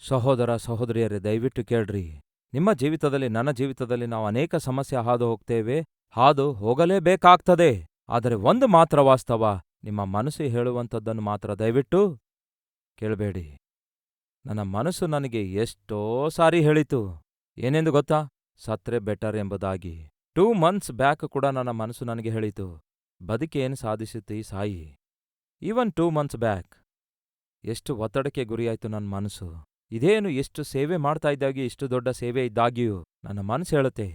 ಸಹೋದರ ಸಹೋದರಿಯರೇ, ದಯವಿಟ್ಟು ಕೇಳ್ರಿ. ನಿಮ್ಮ ಜೀವಿತದಲ್ಲಿ, ನನ್ನ ಜೀವಿತದಲ್ಲಿ ನಾವು ಅನೇಕ ಸಮಸ್ಯೆ ಹಾದು ಹೋಗ್ತೇವೆ, ಹಾದು ಹೋಗಲೇಬೇಕಾಗ್ತದೆ. ಆದರೆ ಒಂದು ಮಾತ್ರ ವಾಸ್ತವ, ನಿಮ್ಮ ಮನಸ್ಸು ಹೇಳುವಂಥದ್ದನ್ನು ಮಾತ್ರ ದಯವಿಟ್ಟು ಕೇಳಬೇಡಿ. ನನ್ನ ಮನಸ್ಸು ನನಗೆ ಎಷ್ಟೋ ಸಾರಿ ಹೇಳಿತು, ಏನೆಂದು ಗೊತ್ತಾ? ಸತ್ರೆ ಬೆಟರ್ ಎಂಬುದಾಗಿ. 2 months ಬ್ಯಾಕ್ ಕೂಡ ನನ್ನ ಮನಸ್ಸು ನನಗೆ ಹೇಳಿತು, ಬದುಕೇನು ಸಾಧಿಸುತ್ತೀ ಸಾಯಿ. ಈವನ್ 2 months ಬ್ಯಾಕ್ ಎಷ್ಟು ಒತ್ತಡಕ್ಕೆ ಗುರಿಯಾಯ್ತು ನನ್ನ ಮನಸ್ಸು. ಇದೇನು ಎಷ್ಟು ಸೇವೆ ಮಾಡ್ತಾ ಇದ್ದಾಗಿ, ಇಷ್ಟು ದೊಡ್ಡ ಸೇವೆ ಇದ್ದಾಗಿಯೂ ನನ್ನ ಮನಸ್ಸು ಹೇಳುತ್ತೆ,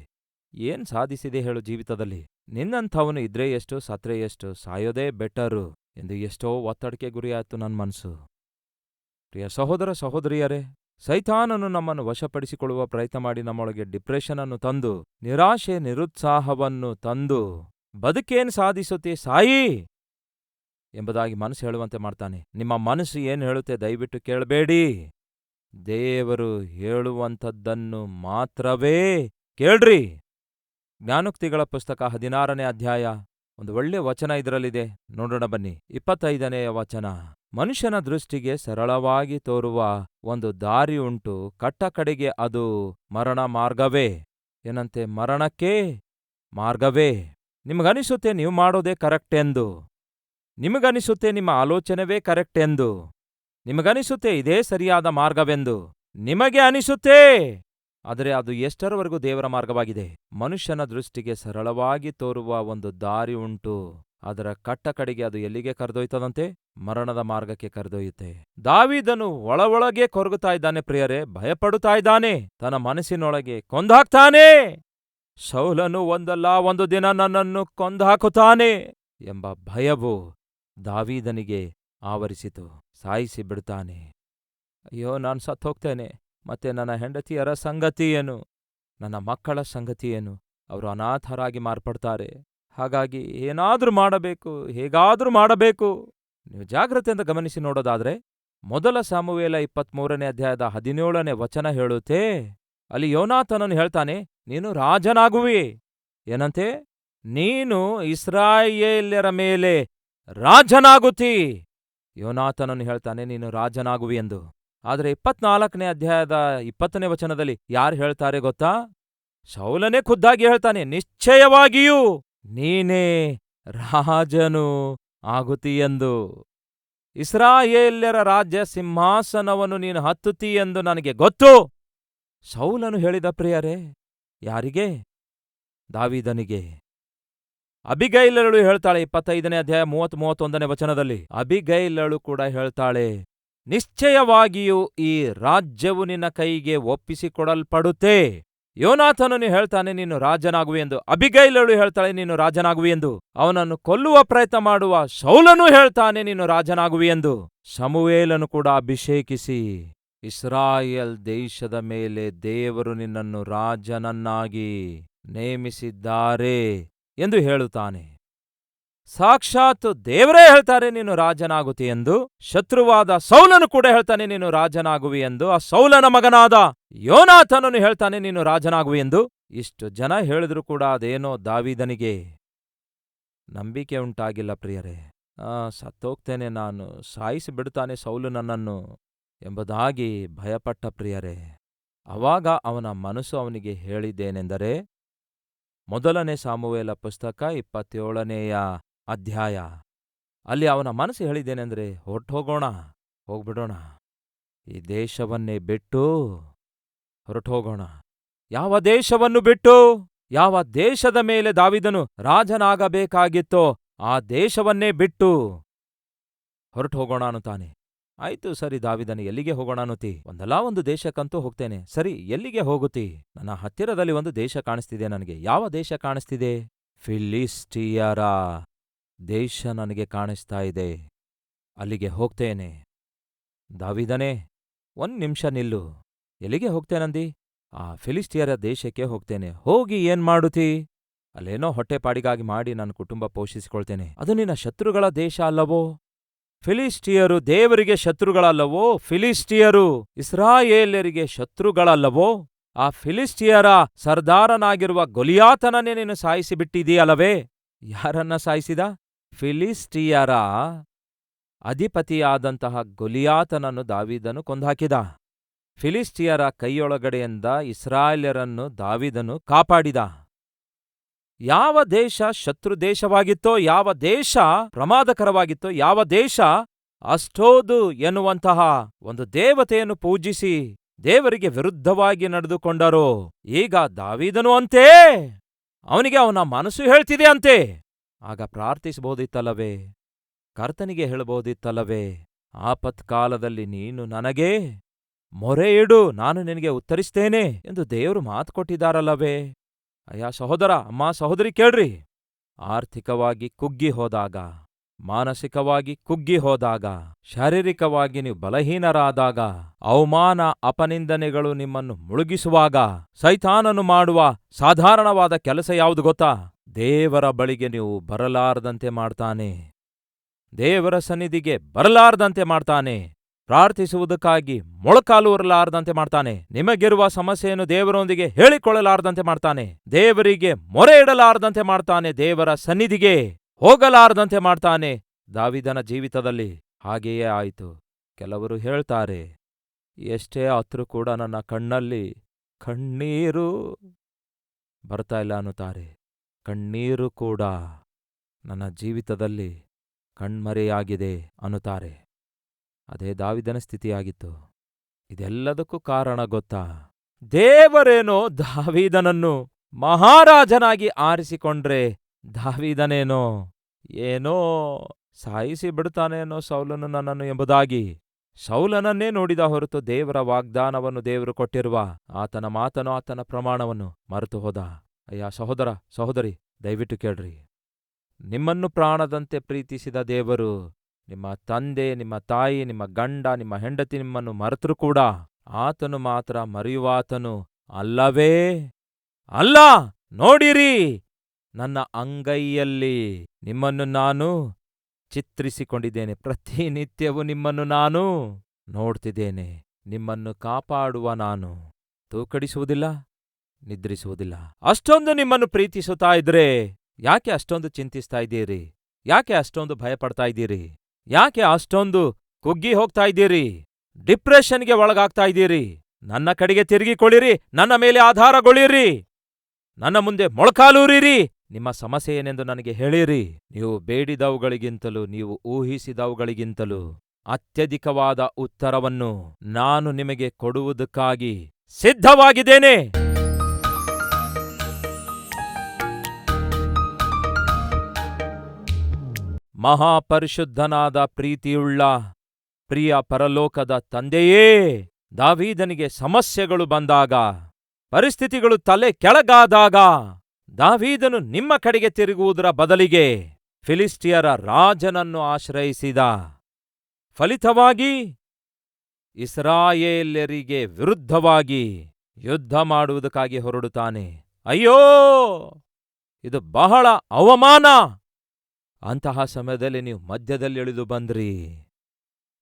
ಏನ್ ಸಾಧಿಸಿದೆ ಹೇಳು ಜೀವಿತದಲ್ಲಿ? ನಿನ್ನಂಥವನು ಇದ್ರೆ ಎಷ್ಟು, ಸತ್ರೆ ಎಷ್ಟು, ಸಾಯೋದೇ ಬೆಟರು ಎಂದು ಎಷ್ಟೋ ಒತ್ತಡಕ್ಕೆ ಗುರಿಯಾಯ್ತು ನನ್ನ ಮನಸ್ಸು. ಪ್ರಿಯ ಸಹೋದರ ಸಹೋದರಿಯರೇ, ಸೈತಾನನು ನಮ್ಮನ್ನು ವಶಪಡಿಸಿಕೊಳ್ಳುವ ಪ್ರಯತ್ನ ಮಾಡಿ ನಮ್ಮೊಳಗೆ ಡಿಪ್ರೆಷನ್ ಅನ್ನು ತಂದು, ನಿರಾಶೆ ನಿರುತ್ಸಾಹವನ್ನು ತಂದು, ಬದುಕೇನು ಸಾಧಿಸುತ್ತೆ ಸಾಯಿ ಎಂಬುದಾಗಿ ಮನಸ್ಸು ಹೇಳುವಂತೆ ಮಾಡ್ತಾನೆ. ನಿಮ್ಮ ಮನಸ್ಸು ಏನು ಹೇಳುತ್ತೆ ದಯವಿಟ್ಟು ಕೇಳಬೇಡಿ. ದೇವರು ಹೇಳುವಂಥದ್ದನ್ನು ಮಾತ್ರವೇ ಕೇಳ್ರಿ. ಜ್ಞಾನೋಕ್ತಿಗಳ ಪುಸ್ತಕ 16ನೇ ಅಧ್ಯಾಯ, ಒಂದು ಒಳ್ಳೆ ವಚನ ಇದರಲ್ಲಿದೆ, ನೋಡೋಣ ಬನ್ನಿ. 25ನೇ ವಚನ. ಮನುಷ್ಯನ ದೃಷ್ಟಿಗೆ ಸರಳವಾಗಿ ತೋರುವ ಒಂದು ದಾರಿ ಉಂಟು, ಕಟ್ಟ ಕಡೆಗೆ ಅದು ಮರಣ ಮಾರ್ಗವೇ. ಏನಂತೆ? ಮರಣಕ್ಕೆ ಮಾರ್ಗವೇ. ನಿಮಗನಿಸುತ್ತೆ ನೀವು ಮಾಡೋದೇ ಕರೆಕ್ಟ್ ಎಂದು, ನಿಮಗನಿಸುತ್ತೆ ನಿಮ್ಮ ಆಲೋಚನೆವೇ ಕರೆಕ್ಟ್ ಎಂದು, ನಿಮಗನಿಸುತ್ತೆ ಇದೇ ಸರಿಯಾದ ಮಾರ್ಗವೆಂದು ನಿಮಗೆ ಅನಿಸುತ್ತೆ. ಆದರೆ ಅದು ಎಷ್ಟರವರೆಗೂ ದೇವರ ಮಾರ್ಗವಾಗಿದೆ? ಮನುಷ್ಯನ ದೃಷ್ಟಿಗೆ ಸರಳವಾಗಿ ತೋರುವ ಒಂದು ದಾರಿ ಉಂಟು, ಅದರ ಕಟ್ಟ ಕಡೆಗೆ ಅದು ಎಲ್ಲಿಗೆ ಕರೆದೊಯ್ತದಂತೆ? ಮರಣದ ಮಾರ್ಗಕ್ಕೆ ಕರೆದೊಯ್ಯುತ್ತೆ. ದಾವೀದನು ಒಳಗೆ ಕೊರಗುತ್ತಾ ಇದ್ದಾನೆ ಪ್ರಿಯರೇ, ಭಯಪಡುತ್ತಾ ಇದ್ದಾನೆ, ತನ್ನ ಮನಸ್ಸಿನೊಳಗೆ ಕೊಂದಾಕ್ತಾನೆ. ಸೌಲನು ಒಂದಲ್ಲ ಒಂದು ದಿನ ನನ್ನನ್ನು ಕೊಂದಾಕುತ್ತಾನೆ ಎಂಬ ಭಯವು ದಾವೀದನಿಗೆ ಆವರಿಸಿತು. ಸಾಯಿಸಿ ಬಿಡ್ತಾನೆ. ಅಯ್ಯೋ, ನಾನು ಸತ್ತೋಗ್ತೇನೆ, ಮತ್ತೆ ನನ್ನ ಹೆಂಡತಿಯರ ಸಂಗತಿ ಏನು, ನನ್ನ ಮಕ್ಕಳ ಸಂಗತಿ ಏನು? ಅವರು ಅನಾಥರಾಗಿ ಮಾರ್ಪಡ್ತಾರೆ. ಹಾಗಾಗಿ ಏನಾದ್ರೂ ಮಾಡಬೇಕು, ಹೇಗಾದ್ರೂ ಮಾಡಬೇಕು. ನೀವು ಜಾಗ್ರತೆಯಿಂದ ಗಮನಿಸಿ ನೋಡೋದಾದ್ರೆ, ಮೊದಲ ಸಾಮುವೇಲ 23ನೇ ಅಧ್ಯಾಯದ 17ನೇ ವಚನ ಹೇಳುತ್ತೆ, ಅಲ್ಲಿ ಯೋನಾಥನನು ಹೇಳ್ತಾನೆ, ನೀನು ರಾಜನಾಗುವಿ. ಏನಂತೆ? ನೀನು ಇಸ್ರಾಯೇಲ್ಯರ ಮೇಲೆ ರಾಜನಾಗುತ್ತೀ. ಯೋನಾಥನನು ಹೇಳ್ತಾನೆ ನೀನು ರಾಜನಾಗುವಿ ಎಂದು. ಆದರೆ 24ನೇ ಅಧ್ಯಾಯದ 20ನೇ ವಚನದಲ್ಲಿ ಯಾರು ಹೇಳ್ತಾರೆ ಗೊತ್ತಾ? ಸೌಲನೇ ಖುದ್ದಾಗಿ ಹೇಳ್ತಾನೆ, ನಿಶ್ಚಯವಾಗಿಯೂ ನೀನೇ ರಾಜನು ಆಗುತ್ತೀ ಎಂದು. ಇಸ್ರಾಯೇಲ್ಯರ ರಾಜ್ಯ ಸಿಂಹಾಸನವನ್ನು ನೀನು ಹತ್ತುತ್ತೀ ಎಂದು ನನಗೆ ಗೊತ್ತು. ಸೌಲನು ಹೇಳಿದ ಪ್ರಿಯರೇ, ಯಾರಿಗೆ? ದಾವೀದನಿಗೆ. ಅಬಿಗೈಲಳು ಹೇಳ್ತಾಳೆ 25ನೇ ಅಧ್ಯಾಯ 30-31ನೇ ವಚನದಲ್ಲಿ. ಅಬಿಗೈಲಳು ಕೂಡ ಹೇಳ್ತಾಳೆ, ನಿಶ್ಚಯವಾಗಿಯೂ ಈ ರಾಜ್ಯವು ನಿನ್ನ ಕೈಗೆ ಒಪ್ಪಿಸಿಕೊಡಲ್ಪಡುತ್ತೆ. ಯೋನಾಥನನು ಹೇಳ್ತಾನೆ ನೀನು ರಾಜನಾಗುವೆ ಎಂದು, ಅಬಿಗೈಲಳು ಹೇಳ್ತಾಳೆ ನೀನು ರಾಜನಾಗುವೆ ಎಂದು. ಅವನನ್ನು ಕೊಲ್ಲುವ ಪ್ರಯತ್ನ ಮಾಡುವ ಸೌಲನು ಹೇಳ್ತಾನೆ ನೀನು ರಾಜನಾಗುವೆ ಎಂದು. ಸಮುವೇಲನು ಕೂಡ ಅಭಿಷೇಕಿಸಿ, ಇಸ್ರಾಯೇಲ್ ದೇಶದ ಮೇಲೆ ದೇವರು ನಿನ್ನನ್ನು ರಾಜನನ್ನಾಗಿ ನೇಮಿಸಿದ್ದಾರೆ ಎಂದು ಹೇಳುತ್ತಾನೆ. ಸಾಕ್ಷಾತ್ ದೇವರೇ ಹೇಳ್ತಾರೆ ನೀನು ರಾಜನಾಗುತ್ತಿ ಎಂದು. ಶತ್ರುವಾದ ಸೌಲನು ಕೂಡ ಹೇಳ್ತಾನೆ ನೀನು ರಾಜನಾಗುವಿ ಎಂದು. ಆ ಸೌಲನ ಮಗನಾದ ಯೋನಾಥನನು ಹೇಳ್ತಾನೆ ನೀನು ರಾಜನಾಗುವಿ ಎಂದು. ಇಷ್ಟು ಜನ ಹೇಳಿದ್ರು ಕೂಡ ಅದೇನೋ ದಾವೀದನಿಗೆ ನಂಬಿಕೆ ಉಂಟಾಗಿಲ್ಲ ಪ್ರಿಯರೇ. ಸತ್ತೋಗ್ತೇನೆ ನಾನು, ಸಾಯಿಸಿಬಿಡುತ್ತಾನೆ ಸೌಲು ನನ್ನನ್ನು ಎಂಬುದಾಗಿ ಭಯಪಟ್ಟ ಪ್ರಿಯರೇ. ಅವಾಗ ಅವನ ಮನಸ್ಸು ಅವನಿಗೆ ಹೇಳಿದ್ದೇನೆಂದರೆ, ಮೊದಲನೇ ಸಾಮುವೇಲ ಪುಸ್ತಕ 27ನೇಯ ಅಧ್ಯಾಯ, ಅಲ್ಲಿ ಅವನ ಮನಸ್ಸು ಹೇಳಿದ್ದೇನೆಂದರೆ, ಹೊರಟೋಗೋಣ, ಹೋಗ್ಬಿಡೋಣ, ಈ ದೇಶವನ್ನೇ ಬಿಟ್ಟು ಹೊರಟೋಗೋಣ. ಯಾವ ದೇಶವನ್ನು ಬಿಟ್ಟು? ಯಾವ ದೇಶದ ಮೇಲೆ ದಾವೀದನು ರಾಜನಾಗಬೇಕಾಗಿತ್ತೋ ಆ ದೇಶವನ್ನೇ ಬಿಟ್ಟು ಹೊರಟು ಹೋಗೋಣ ಅನ್ನುತ್ತಾನೆ. ಆಯ್ತು ಸರಿ ದಾವೀದನೇ, ಎಲ್ಲಿಗೆ ಹೋಗೋಣ ಅನ್ನುತ್ತಿ? ಒಂದಲ್ಲ ಒಂದು ದೇಶಕ್ಕಂತೂ ಹೋಗ್ತೇನೆ. ಸರಿ, ಎಲ್ಲಿಗೆ ಹೋಗುತ್ತಿ? ನನ್ನ ಹತ್ತಿರದಲ್ಲಿ ಒಂದು ದೇಶ ಕಾಣಿಸ್ತಿದೆ ನನಗೆ. ಯಾವ ದೇಶ ಕಾಣಿಸ್ತಿದೆ? ಫಿಲಿಸ್ಟಿಯರ ದೇಶ ನನಗೆ ಕಾಣಿಸ್ತಾ ಇದೆ. ಅಲ್ಲಿಗೆ ಹೋಗ್ತೇನೆ. ದಾವೀದನೇ, 1 ನಿಮಿಷ ನಿಲ್ಲು. ಎಲ್ಲಿಗೆ ಹೋಗ್ತೇನಂದಿ? ಆ ಫಿಲಿಸ್ಟಿಯರ ದೇಶಕ್ಕೆ ಹೋಗ್ತೇನೆ. ಹೋಗಿ ಏನ್ ಮಾಡುತ್ತಿ? ಅಲ್ಲೇನೋ ಹೊಟ್ಟೆಪಾಡಿಗಾಗಿ ಮಾಡಿ ನನ್ನ ಕುಟುಂಬ ಪೋಷಿಸಿಕೊಳ್ತೇನೆ. ಅದು ನಿನ್ನ ಶತ್ರುಗಳ ದೇಶ ಅಲ್ಲವೋ? ಫಿಲಿಸ್ಟಿಯರು ದೇವರಿಗೆ ಶತ್ರುಗಳಲ್ಲವೋ? ಫಿಲಿಸ್ಟಿಯರು ಇಸ್ರಾಯೇಲ್ಯರಿಗೆ ಶತ್ರುಗಳಲ್ಲವೋ? ಆ ಫಿಲಿಸ್ಟಿಯರ ಸರ್ದಾರನಾಗಿರುವ ಗೊಲಿಯಾತನನ್ನೇ ನೀನು ಸಾಯಿಸಿಬಿಟ್ಟಿದೀಯಲ್ಲವೇ? ಯಾರನ್ನ ಸಾಯಿಸಿದ? ಫಿಲಿಸ್ಟಿಯರ ಅಧಿಪತಿಯಾದಂತಹ ಗೊಲಿಯಾತನನ್ನು ದಾವೀದನು ಕೊಂದಾಕಿದ. ಫಿಲಿಷ್ಟಿಯರ ಕೈಯೊಳಗಡೆಯಿಂದ ಇಸ್ರಾಯೇಲ್ಯರನ್ನು ದಾವೀದನು ಕಾಪಾಡಿದ. ಯಾವ ದೇಶ ಶತ್ರು ದೇಶವಾಗಿತ್ತೋ, ಯಾವ ದೇಶ ಪ್ರಮಾದಕರವಾಗಿತ್ತೋ, ಯಾವ ದೇಶ ಅಷ್ಟೋದು ಎನ್ನುವಂತಹ ಒಂದು ದೇವತೆಯನ್ನು ಪೂಜಿಸಿ ದೇವರಿಗೆ ವಿರುದ್ಧವಾಗಿ ನಡೆದುಕೊಂಡರೋ, ಈಗ ದಾವೀದನು ಅಂತೆ, ಅವನಿಗೆ ಅವನ ಮನಸ್ಸು ಹೇಳ್ತಿದೆ ಅಂತೆ. ಆಗ ಪ್ರಾರ್ಥಿಸಬಹುದಿತ್ತಲ್ಲವೇ? ಕರ್ತನಿಗೆ ಹೇಳಬಹುದಿತ್ತಲ್ಲವೇ? ಆಪತ್ಕಾಲದಲ್ಲಿ ನೀನು ನನಗೆ ಮೊರೆ ಇಡು, ನಾನು ನಿನಗೆ ಉತ್ತರಿಸ್ತೇನೆ ಎಂದು ದೇವರು ಮಾತು ಕೊಟ್ಟಿದ್ದಾರಲ್ಲವೇ? ಅಯ್ಯ ಸಹೋದರ, ಅಮ್ಮ, ಸಹೋದರಿ, ಕೇಳ್ರಿ. ಆರ್ಥಿಕವಾಗಿ ಕುಗ್ಗಿ ಹೋದಾಗ, ಮಾನಸಿಕವಾಗಿ ಕುಗ್ಗಿ ಹೋದಾಗ, ಶಾರೀರಿಕವಾಗಿ ನೀವು ಬಲಹೀನರಾದಾಗ, ಅವಮಾನ ಅಪನಿಂದನೆಗಳು ನಿಮ್ಮನ್ನು ಮುಳುಗಿಸುವಾಗ, ಸೈತಾನನು ಮಾಡುವ ಸಾಧಾರಣವಾದ ಕೆಲಸ ಯಾವುದು ಗೊತ್ತಾ? ದೇವರ ಬಳಿಗೆ ನೀವು ಬರಲಾರದಂತೆ ಮಾಡ್ತಾನೆ. ದೇವರ ಸನ್ನಿಧಿಗೆ ಬರಲಾರದಂತೆ ಮಾಡ್ತಾನೆ. ಪ್ರಾರ್ಥಿಸುವುದಕ್ಕಾಗಿ ಮೊಳಕಾಲೂರಲಾರದಂತೆ ಮಾಡ್ತಾನೆ. ನಿಮಗಿರುವ ಸಮಸ್ಯೆಯನ್ನು ದೇವರೊಂದಿಗೆ ಹೇಳಿಕೊಳ್ಳಲಾರದಂತೆ ಮಾಡ್ತಾನೆ. ದೇವರಿಗೆ ಮೊರೆ ಇಡಲಾರದಂತೆ ಮಾಡ್ತಾನೆ. ದೇವರ ಸನ್ನಿಧಿಗೆ ಹೋಗಲಾರದಂತೆ ಮಾಡ್ತಾನೆ. ದಾವೀದನ ಜೀವಿತದಲ್ಲಿ ಹಾಗೆಯೇ ಆಯಿತು. ಕೆಲವರು ಹೇಳ್ತಾರೆ, ಎಷ್ಟೇ ಆತ್ರೂ ಕೂಡ ನನ್ನ ಕಣ್ಣಲ್ಲಿ ಕಣ್ಣೀರು ಬರ್ತಾ ಇಲ್ಲ ಅನ್ನುತ್ತಾರೆ. ಕಣ್ಣೀರು ಕೂಡ ನನ್ನ ಜೀವಿತದಲ್ಲಿ ಕಣ್ಮರೆಯಾಗಿದೆ ಅನ್ನುತ್ತಾರೆ. ಅದೇ ದಾವೀದನ ಸ್ಥಿತಿಯಾಗಿತ್ತು. ಇದೆಲ್ಲದಕ್ಕೂ ಕಾರಣ ಗೊತ್ತಾ? ದೇವರೇನೋ ದಾವೀದನನ್ನು ಮಹಾರಾಜನಾಗಿ ಆರಿಸಿಕೊಂಡ್ರೆ, ದಾವೀದನೇನೋ ಏನೋ ಸಾಯಿಸಿ ಬಿಡುತ್ತಾನೇನೋ ಸೌಲನು ನನ್ನನ್ನು ಎಂಬುದಾಗಿ ಸೌಲನನ್ನೇ ನೋಡಿದ ಹೊರತು ದೇವರ ವಾಗ್ದಾನವನ್ನು, ದೇವರು ಕೊಟ್ಟಿರುವ ಆತನ ಮಾತನ್ನು, ಆತನ ಪ್ರಮಾಣವನ್ನು ಮರೆತು ಹೋದ. ಅಯ್ಯ ಸಹೋದರ, ಸಹೋದರಿ, ದಯವಿಟ್ಟು ಕೇಳ್ರಿ. ನಿಮ್ಮನ್ನು ಪ್ರಾಣದಂತೆ ಪ್ರೀತಿಸಿದ ದೇವರು, ನಿಮ್ಮ ತಂದೆ, ನಿಮ್ಮ ತಾಯಿ, ನಿಮ್ಮ ಗಂಡ, ನಿಮ್ಮ ಹೆಂಡತಿ ನಿಮ್ಮನ್ನು ಮರೆತರೂ ಕೂಡ ಆತನು ಮಾತ್ರ ಮರೆಯುವಾತನು ಅಲ್ಲವೇ ಅಲ್ಲ. ನೋಡಿರಿ, ನನ್ನ ಅಂಗೈಯಲ್ಲಿ ನಿಮ್ಮನ್ನು ನಾನು ಚಿತ್ರಿಸಿಕೊಂಡಿದ್ದೇನೆ. ಪ್ರತಿನಿತ್ಯವೂ ನಿಮ್ಮನ್ನು ನಾನು ನೋಡ್ತಿದ್ದೇನೆ. ನಿಮ್ಮನ್ನು ಕಾಪಾಡುವ ನಾನು ತೂಕಡಿಸುವುದಿಲ್ಲ, ನಿದ್ರಿಸುವುದಿಲ್ಲ. ಅಷ್ಟೊಂದು ನಿಮ್ಮನ್ನು ಪ್ರೀತಿಸುತ್ತಾ ಇದ್ರೆ ಯಾಕೆ ಅಷ್ಟೊಂದು ಚಿಂತಿಸ್ತಾ ಇದ್ದೀರಿ? ಯಾಕೆ ಅಷ್ಟೊಂದು ಭಯಪಡ್ತಾ ಇದ್ದೀರಿ? ಯಾಕೆ ಅಷ್ಟೊಂದು ಕುಗ್ಗಿ ಹೋಗ್ತಾ ಇದ್ದೀರಿ? ಡಿಪ್ರೆಷನ್ಗೆ ಒಳಗಾಗ್ತಾ ಇದ್ದೀರಿ? ನನ್ನ ಕಡೆಗೆ ತಿರುಗಿಕೊಳ್ಳಿರಿ, ನನ್ನ ಮೇಲೆ ಆಧಾರಗೊಳ್ಳಿರಿ, ನನ್ನ ಮುಂದೆ ಮೊಳಕಾಲೂರಿರಿ. ನಿಮ್ಮ ಸಮಸ್ಯೆ ಏನೆಂದು ನನಗೆ ಹೇಳಿರಿ. ನೀವು ಬೇಡಿದವುಗಳಿಗಿಂತಲೂ, ನೀವು ಊಹಿಸಿದವುಗಳಿಗಿಂತಲೂ ಅತ್ಯಧಿಕವಾದ ಉತ್ತರವನ್ನು ನಾನು ನಿಮಗೆ ಕೊಡುವುದಕ್ಕಾಗಿ ಸಿದ್ಧವಾಗಿದ್ದೇನೆ. ಮಹಾಪರಿಶುದ್ಧನಾದ ಪ್ರೀತಿಯುಳ್ಳ ಪ್ರಿಯ ಪರಲೋಕದ ತಂದೆಯೇ, ದಾವೀದನಿಗೆ ಸಮಸ್ಯೆಗಳು ಬಂದಾಗ, ಪರಿಸ್ಥಿತಿಗಳು ತಲೆ ಕೆಳಗಾದಾಗ, ದಾವೀದನು ನಿಮ್ಮ ಕಡೆಗೆ ತಿರುಗುವುದರ ಬದಲಿಗೆ ಫಿಲಿಷ್ಟಿಯರ ರಾಜನನ್ನು ಆಶ್ರಯಿಸಿದ. ಫಲಿತವಾಗಿ ಇಸ್ರಾಯೇಲ್ಯರಿಗೆ ವಿರುದ್ಧವಾಗಿ ಯುದ್ಧ ಮಾಡುವುದಕ್ಕಾಗಿ ಹೊರಡುತ್ತಾನೆ. ಅಯ್ಯೋ, ಇದು ಬಹಳ ಅವಮಾನ. ಅಂತಹ ಸಮಯದಲ್ಲಿ ನೀವು ಮಧ್ಯದಲ್ಲಿ ಇಳಿದು ಬಂದ್ರಿ.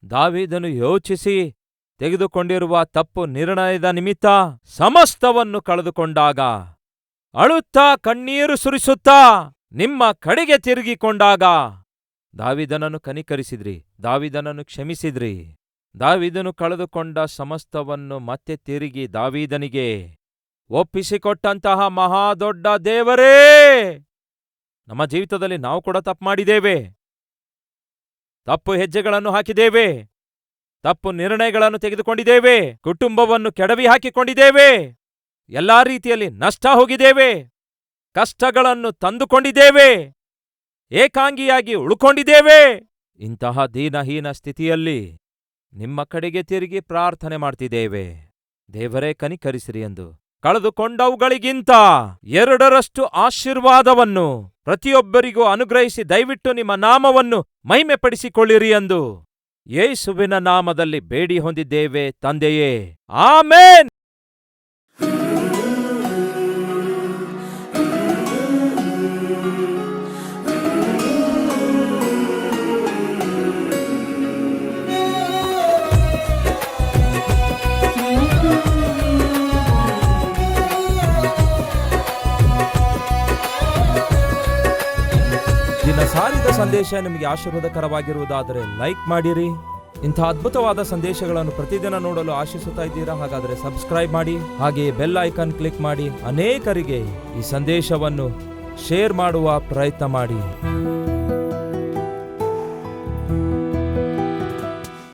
ದಾವೀದನು ಯೋಚಿಸಿ ತೆಗೆದುಕೊಂಡಿರುವ ತಪ್ಪು ನಿರ್ಣಯದ ನಿಮಿತ್ತ ಸಮಸ್ತವನ್ನು ಕಳೆದುಕೊಂಡಾಗ, ಅಳುತ್ತಾ ಕಣ್ಣೀರು ಸುರಿಸುತ್ತಾ ನಿಮ್ಮ ಕಡೆಗೆ ತಿರುಗಿಕೊಂಡಾಗ, ದಾವೀದನನ್ನು ಕನಿಕರಿಸಿದ್ರಿ, ದಾವೀದನನ್ನು ಕ್ಷಮಿಸಿದ್ರಿ. ದಾವೀದನು ಕಳೆದುಕೊಂಡ ಸಮಸ್ತವನ್ನು ಮತ್ತೆ ತಿರುಗಿ ದಾವೀದನಿಗೆ ಒಪ್ಪಿಸಿಕೊಟ್ಟಂತಹ ಮಹಾದೊಡ್ಡ ದೇವರೇ, ನಮ್ಮ ಜೀವಿತದಲ್ಲಿ ನಾವು ಕೂಡ ತಪ್ಪು ಮಾಡಿದ್ದೇವೆ, ತಪ್ಪು ಹೆಜ್ಜೆಗಳನ್ನು ಹಾಕಿದ್ದೇವೆ, ತಪ್ಪು ನಿರ್ಣಯಗಳನ್ನು ತೆಗೆದುಕೊಂಡಿದ್ದೇವೆ, ಕುಟುಂಬವನ್ನು ಕೆಡವಿ ಹಾಕಿಕೊಂಡಿದ್ದೇವೆ, ಎಲ್ಲಾ ರೀತಿಯಲ್ಲಿ ನಷ್ಟ ಹೋಗಿದ್ದೇವೆ, ಕಷ್ಟಗಳನ್ನು ತಂದುಕೊಂಡಿದ್ದೇವೆ, ಏಕಾಂಗಿಯಾಗಿ ಉಳ್ಕೊಂಡಿದ್ದೇವೆ. ಇಂತಹ ದೀನಹೀನ ಸ್ಥಿತಿಯಲ್ಲಿ ನಿಮ್ಮ ಕಡೆಗೆ ತಿರುಗಿ ಪ್ರಾರ್ಥನೆ ಮಾಡ್ತಿದ್ದೇವೆ. ದೇವರೇ ಕನಿಕರಿಸಿರಿ ಎಂದು. ಕಳೆದುಕೊಂಡವುಗಳಿಗಿಂತ 2ರಷ್ಟು ಆಶೀರ್ವಾದವನ್ನು ಪ್ರತಿಯೊಬ್ಬರಿಗೂ ಅನುಗ್ರಹಿಸಿ ದಯವಿಟ್ಟು ನಿಮ್ಮ ನಾಮವನ್ನು ಮಹಿಮೆಪಡಿಸಿಕೊಳ್ಳಿರಿ ಎಂದು ಯೇಸುವಿನ ನಾಮದಲ್ಲಿ ಬೇಡಿ ಹೊಂದಿದ್ದೇವೆ ತಂದೆಯೇ, ಆಮೆನ್. ಸಾರಿದ ಸಂದೇಶ ನಿಮಗೆ ಆಶೀರ್ವಾದಕರವಾಗಿರುವುದಾದರೆ ಲೈಕ್ ಮಾಡಿರಿ. ಇಂಥ ಅದ್ಭುತವಾದ ಸಂದೇಶಗಳನ್ನು ಪ್ರತಿದಿನ ನೋಡಲು ಆಶಿಸುತ್ತಾ ಇದ್ದೀರಾ? ಹಾಗಾದರೆ ಸಬ್ಸ್ಕ್ರೈಬ್ ಮಾಡಿ, ಹಾಗೆಯೇ ಬೆಲ್ ಐಕಾನ್ ಕ್ಲಿಕ್ ಮಾಡಿ, ಅನೇಕರಿಗೆ ಈ ಸಂದೇಶವನ್ನು ಶೇರ್ ಮಾಡುವ ಪ್ರಯತ್ನ ಮಾಡಿ.